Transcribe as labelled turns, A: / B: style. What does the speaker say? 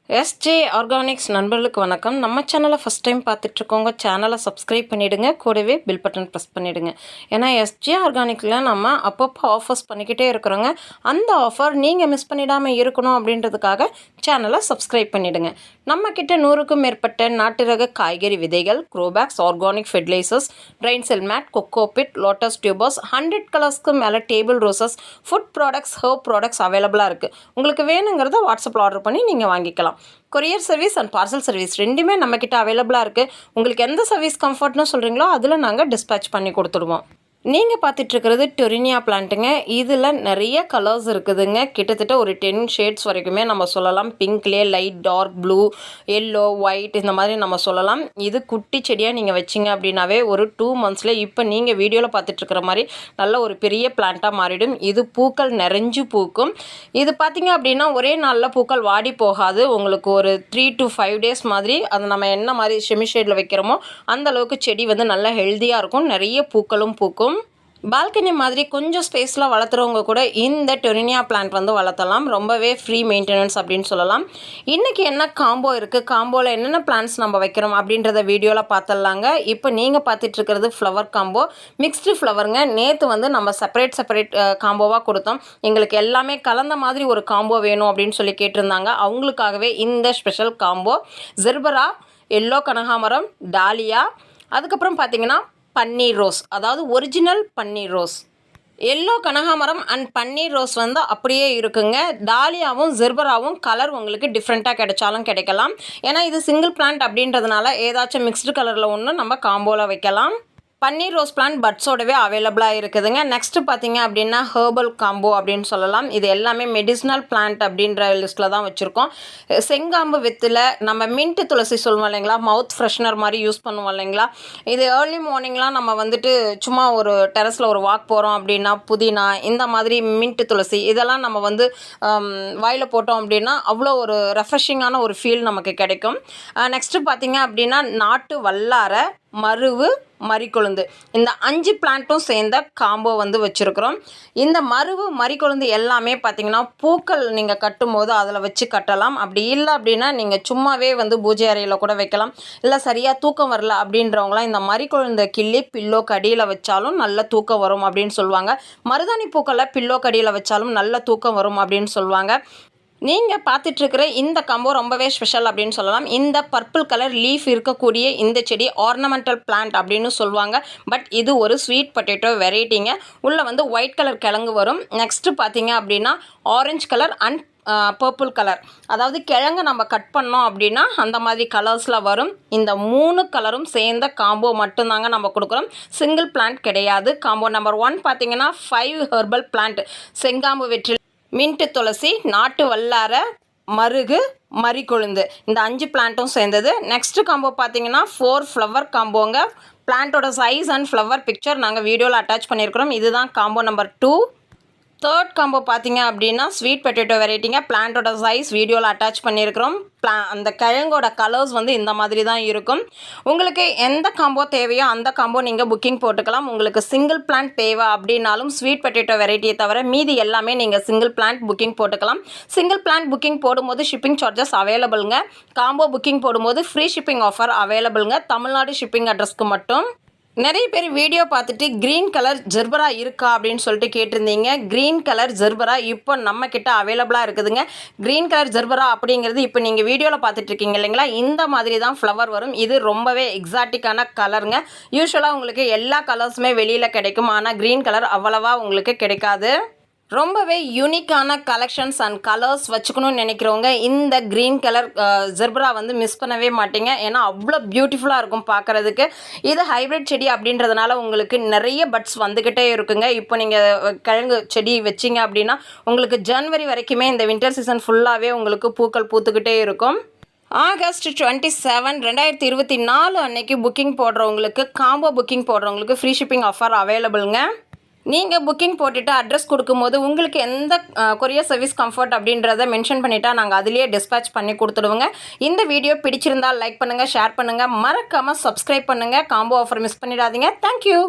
A: SJ organics நண்பர்களுக்கு வணக்கம். நம்ம சேனலை ஃபஸ்ட் டைம் பார்த்துட்ருக்கோங்க, சேனலை சப்ஸ்கிரைப் பண்ணிவிடுங்க, கூடவே பில் பட்டன் ப்ரெஸ் பண்ணிவிடுங்க. ஏன்னா எஸ்ஜே ஆர்கானிக்கில் நம்ம அப்பப்போ ஆஃபர்ஸ் பண்ணிக்கிட்டே இருக்கிறோங்க. அந்த ஆஃபர் நீங்கள் மிஸ் பண்ணிடாமல் இருக்கணும் அப்படின்றதுக்காக சேனலை சப்ஸ்கிரைப் பண்ணிவிடுங்க. நம்மக்கிட்ட 100க்கும் மேற்பட்ட நாட்டு ரக காய்கறி விதைகள், grow bags, organic fertilisers, brain cell mat, cocopeat, lotus tubers, 100 கலர்ஸ்க்கு மேலே table roses, food products, herb products அவைலபிளாக இருக்குது. உங்களுக்கு வேணுங்கிறத வாட்ஸ்அப்பில் ஆர்டர் பண்ணி நீங்கள் வாங்கிக்கலாம். Courier service and parcel service ரெண்டுமே நம்மக்கிட்ட அவைலபிளாக இருக்குது. உங்களுக்கு எந்த சர்வீஸ் கம்ஃபர்ட்னு சொல்கிறீங்களோ அதில் நாங்கள் டிஸ்பேச் பண்ணி கொடுத்துடுவோம். நீங்கள் பார்த்துட்ருக்கிறது டொரினியா பிளான்ட்டுங்க. இதில் நிறைய கலர்ஸ் இருக்குதுங்க. கிட்டத்தட்ட ஒரு 10 ஷேட்ஸ் வரைக்குமே நம்ம சொல்லலாம். பிங்க்லேயே light, dark blue, yellow, white இந்த மாதிரி நம்ம சொல்லலாம். இது குட்டி செடியாக நீங்கள் வச்சிங்க அப்படின்னாவே ஒரு 2 மந்த்ஸில் இப்போ நீங்கள் வீடியோவில் பார்த்துட்ருக்கிற மாதிரி நல்ல ஒரு பெரிய பிளான்ட்டாக மாறிடும். இது பூக்கள் நிறைஞ்சு பூக்கும். இது பார்த்திங்க அப்படின்னா ஒரே நாளில் பூக்கள் வாடி போகாது. உங்களுக்கு ஒரு 3 to 5 டேஸ் மாதிரி அது நம்ம என்ன மாதிரி செமி ஷேடில் வைக்கிறோமோ அந்தளவுக்கு செடி வந்து நல்லா ஹெல்த்தியாக இருக்கும். நிறைய பூக்களும் பூக்கும். பால்கனி மாதிரி கொஞ்சம் ஸ்பேஸில் வளர்த்துறவங்க கூட இந்த டொரினியா பிளான்ட் வந்து வளர்த்தலாம். ரொம்பவே ஃப்ரீ மெயின்டெனன்ஸ் அப்படின்னு சொல்லலாம். இன்றைக்கி என்ன காம்போ இருக்குது, காம்போவில் என்னென்ன பிளான்ட்ஸ் நம்ம வைக்கிறோம் அப்படின்றத வீடியோவில் பார்த்துடலாங்க. இப்போ நீங்கள் பார்த்துட்ருக்கிறது ஃப்ளவர் காம்போ, மிக்ஸ்டு ஃப்ளவருங்க. நேற்று வந்து நம்ம செப்பரேட் காம்போவாக கொடுத்தோம். எங்களுக்கு எல்லாமே கலந்த மாதிரி ஒரு காம்போ வேணும் அப்படின்னு சொல்லி கேட்டிருந்தாங்க. அவங்களுக்காகவே இந்த ஸ்பெஷல் காம்போ ஜெர்பரா, எல்லோ கனகாமரம், டாலியா, அதுக்கப்புறம் பார்த்திங்கன்னா பன்னீர் ரோஸ், அதாவது ஒரிஜினல் பன்னீர் ரோஸ். எல்லோ கனகாமரம் அண்ட் பன்னீர் ரோஸ் வந்து அப்படியே இருக்குங்க. டாலியாவும் ஜெர்பராவும் கலர் உங்களுக்கு டிஃப்ரெண்ட்டாக கிடைச்சாலும் கிடைக்கலாம். ஏன்னா இது சிங்கிள் பிளான்ட் அப்படின்றதுனால ஏதாச்சும் மிக்ஸ்டு கலரில் ஒன்று நம்ம காம்போவில் வைக்கலாம். பன்னீர் ரோஸ் பிளான்ட் பட்ஸோடவே அவைலபிளாக இருக்குதுங்க. நெக்ஸ்ட்டு பார்த்தீங்க அப்படின்னா ஹெர்பல் காம்போ அப்படின்னு சொல்லலாம். இது எல்லாமே மெடிசினல் பிளான்ட் அப்படின்ற லிஸ்ட்டில் தான் வச்சுருக்கோம். செங்காம்பு வெத்தில் நம்ம மின்ட்டு துளசி சொல்லுவோம் இல்லைங்களா, மவுத் ஃப்ரெஷ்னர் மாதிரி யூஸ் பண்ணுவோம் இல்லைங்களா. இது ஏர்லி மார்னிங்லாம் நம்ம வந்துட்டு சும்மா ஒரு டெரஸில் ஒரு வாக் போகிறோம் அப்படின்னா புதினா, இந்த மாதிரி மின்ட்டு துளசி இதெல்லாம் நம்ம வந்து வாயில் போட்டோம் அப்படின்னா அவ்வளோ ஒரு ரெஃப்ரெஷிங்கான ஒரு ஃபீல் நமக்கு கிடைக்கும். நெக்ஸ்ட்டு பார்த்தீங்க அப்படின்னா நாட்டு வல்லாரை, மருவு, மரிக்கொழுந்து, இந்த 5 பிளான்ட்டும் சேர்ந்த காம்போ வந்து வச்சுருக்குறோம். இந்த மருவு, மரிக்கொழுந்து எல்லாமே பார்த்திங்கன்னா பூக்கள் நீங்கள் கட்டும் போது அதில் வச்சு கட்டலாம். அப்படி இல்லை அப்படின்னா நீங்கள் சும்மாவே வந்து பூஜை அறையில் கூட வைக்கலாம். இல்லை சரியாக தூக்கம் வரல அப்படின்றவங்களாம் இந்த மரிக்கொழுந்தை கிள்ளி பில்லோ கடியில் வச்சாலும் நல்ல தூக்கம் வரும் அப்படின்னு சொல்லுவாங்க. மருதாணி பூக்களை பில்லோ கடியில் வச்சாலும் நல்ல தூக்கம் வரும் அப்படின்னு சொல்லுவாங்க. நீங்கள் பார்த்துட்ருக்கிற இந்த காம்போ ரொம்பவே ஸ்பெஷல் அப்படின்னு சொல்லலாம். இந்த பர்பிள் கலர் லீஃப் இருக்கக்கூடிய இந்த செடி ஆர்னமெண்டல் பிளான்ட் அப்படின்னு சொல்லுவாங்க. பட் இது ஒரு ஸ்வீட் பொட்டேட்டோ வெரைட்டிங்க. உள்ளே வந்து ஒயிட் கலர் கிழங்கு வரும். நெக்ஸ்ட்டு பார்த்தீங்க அப்படின்னா orange colour and purple colour, அதாவது கிழங்கு நம்ம கட் பண்ணோம் அப்படின்னா அந்த மாதிரி கலர்ஸில் வரும். இந்த 3 கலரும் சேர்ந்த காம்போ மட்டும்தாங்க நம்ம கொடுக்குறோம். சிங்கிள் பிளான்ட் கிடையாது. காம்போ நம்பர் 1 பார்த்தீங்கன்னா 5 ஹெர்பல் பிளான்ட், செங்காம்பு வெற்றிலை, மின்ட்டு துளசி, நாட்டு வல்லாரை, மருகு, மரிக்கொழுந்து, இந்த 5 பிளான்ட்டும் சேர்ந்தது. நெக்ஸ்ட்டு காம்போ பார்த்தீங்கன்னா 4 ஃப்ளவர் காம்போங்க. பிளான்ட்டோட சைஸ் அண்ட் ஃப்ளவர் பிக்சர் நாங்கள் வீடியோவில் அட்டாச் பண்ணியிருக்கிறோம். இதுதான் காம்போ நம்பர் 2. தேர்ட் காம்போ பார்த்தீங்க அப்படின்னா ஸ்வீட் பொட்டேட்டோ வெரைட்டிங்க. பிளான்ட்டோட சைஸ் வீடியோவில் அட்டாச் பண்ணியிருக்கிறோம். அந்த கிழங்கோட கலர்ஸ் வந்து இந்த மாதிரி தான் இருக்கும். உங்களுக்கு எந்த காம்போ தேவையோ அந்த காம்போ நீங்கள் புக்கிங் போட்டுக்கலாம். உங்களுக்கு சிங்கிள் பிளான்ட் தேவை அப்படின்னாலும் ஸ்வீட் பொட்டேட்டோ வெரைட்டியை தவிர மீதி எல்லாமே நீங்கள் சிங்கிள் பிளான்ட் புக்கிங் போட்டுக்கலாம். சிங்கிள் பிளான்ட் புக்கிங் போடும்போது ஷிப்பிங் சார்ஜஸ் அவைலபிளுங்க. காம்போ புக்கிங் போடும்போது ஃப்ரீ ஷிப்பிங் ஆஃபர் அவைலபிளுங்க. தமிழ்நாடு ஷிப்பிங் அட்ரஸ்க்கு மட்டும். நிறைய பேர் வீடியோ பார்த்துட்டு க்ரீன் கலர் ஜெர்பரா இருக்கா அப்படின்னு சொல்லிட்டு கேட்டிருந்தீங்க. க்ரீன் கலர் ஜெர்பரா இப்போ நம்மக்கிட்ட அவைலபிளாக இருக்குதுங்க. க்ரீன் கலர் ஜெர்பரா அப்படிங்கிறது இப்போ நீங்கள் வீடியோவில் பார்த்துட்டு இருக்கீங்க இல்லைங்களா, இந்த மாதிரி தான் ஃப்ளவர் வரும். இது ரொம்பவே எக்ஸாட்டிக்கான கலருங்க. யூஸ்வலாக உங்களுக்கு எல்லா கலர்ஸுமே வெளியில் கிடைக்கும். ஆனால் க்ரீன் கலர் அவ்வளவா உங்களுக்கு கிடைக்காது. ரொம்பவே யூனிக்கான கலெக்ஷன்ஸ் அண்ட் கலர்ஸ் வச்சுக்கணும்னு நினைக்கிறவங்க இந்த க்ரீன் கலர் ஜெர்பரா வந்து மிஸ் பண்ணவே மாட்டீங்க. ஏன்னா அவ்வளோ பியூட்டிஃபுல்லாக இருக்கும் பார்க்குறதுக்கு. இது ஹைப்ரிட் செடி அப்படின்றதுனால உங்களுக்கு நிறைய பட்ஸ் வந்துக்கிட்டே இருக்குங்க. இப்போ நீங்கள் கிழங்கு செடி வச்சிங்க அப்படின்னா உங்களுக்கு ஜனவரி வரைக்குமே இந்த வின்டர் சீசன் ஃபுல்லாகவே உங்களுக்கு பூக்கள் பூத்துக்கிட்டே இருக்கும். ஆகஸ்ட் 27, 2024 அன்னைக்கு புக்கிங் போடுறவங்களுக்கு, காம்போ புக்கிங் போடுறவங்களுக்கு ஃப்ரீ ஷிப்பிங் ஆஃபர் அவைலபிளுங்க. நீங்கள் புக்கிங் போட்டுட்டு அட்ரஸ் கொடுக்கும்போது உங்களுக்கு எந்த கொரியர் சர்வீஸ் கம்ஃபர்ட் அப்படின்றத மென்ஷன் பண்ணிட்டா நாங்கள் அதிலேயே டிஸ்பேச் பண்ணி கொடுத்துடுவோங்க. இந்த வீடியோ பிடிச்சிருந்தால் லைக் பண்ணுங்கள், ஷேர் பண்ணுங்கள், மறக்காமல் சப்ஸ்கிரைப் பண்ணுங்கள். காம்போ ஆஃபர் மிஸ் பண்ணிடாதீங்க. தேங்க்யூ.